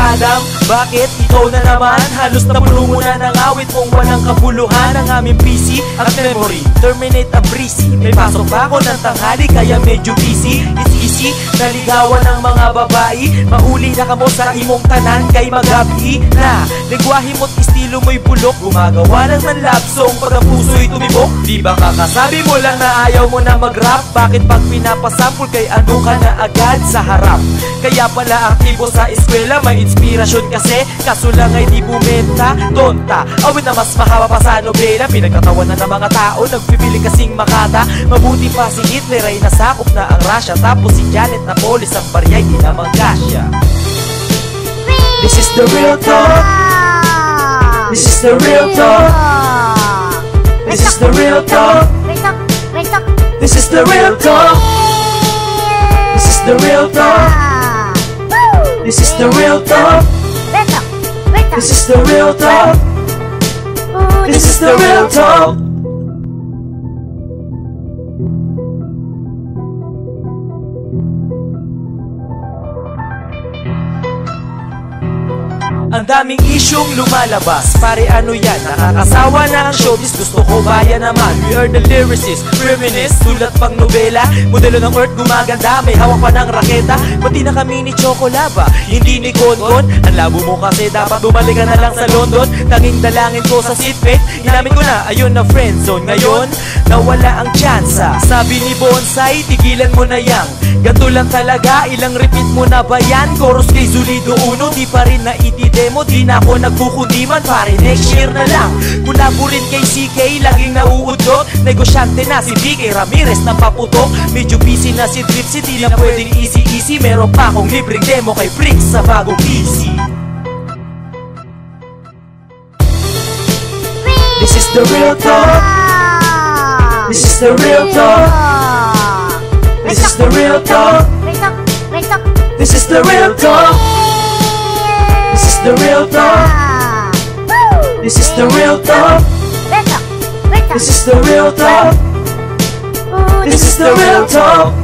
Adam, bakit ikaw na naman? Halos napuno mo na ng awit mong walang kabuluhan. Ang aming PC at memory, terminate ang breezy. May pasok pa ako ng tanghali kaya medyo busy. It's easy, naligawan ng mga babae. Mauli na kamo sa imong tanan kay magabi na lengguwahe mo't estilo mo'y bulok. Gumagawa lang ng love song pag ang puso'y tumibok. Di ba kakasabi mo lang na ayaw mo na mag-rap? Bakit pag pinapasample kay ano ka na agad sa harap? Kaya pala aktibo sa eskwela, may inspirasyon kasi kaso lang ay di bumenta. Tonta, awit na mas mahaba pa sa nobela. Pinagtatawanan ng mga tao, nagpipili kasing makata. Mabuti pa si Hitler ay nasakop na ang Russia. Tapos si Janet Napoles ang baryay di naman kasya. This is the real talk. This is the real talk. This is the real talk. This is the real talk. This is the real talk. This is the real talk. This is the real talk. This is the real talk. Ang daming isyong lumalabas, pare ano yan? Nakakasawa na ang showbiz, gusto ko baya naman. We are the lyricists, reminisce, sulat pang nobela. Modelo ng earth gumaganda, may hawak pa ng raketa. Pati na kami ni Chocolaba, hindi ni Gongon. Ang labo mo kasi dapat bumalik ka na lang sa London. Tanging dalangin ko sa seatmate, inamin ko na ayun na friendzone. Ngayon, nawala ang tsansa. Sabi ni Bonsai, tigilan mo na yang ganto lang talaga, ilang repeat mo na ba yan? Chorus kay Zulido Uno, di pa rin naitidemo. Di na ako nagkukundiman, pare next year na lang. Kulabo rin kay CK, laging nauudot. Negosyante na si BK Ramirez na paputok. Medyo busy na si Dripsy, di na pwedeng easy-easy. Meron pa akong libreng demo kay Bricks sa bagong PC. This is the real talk. This is the real talk. This is the real talk. This is the real talk. This is the real talk. This is the real talk. This is the real talk. This is the real talk.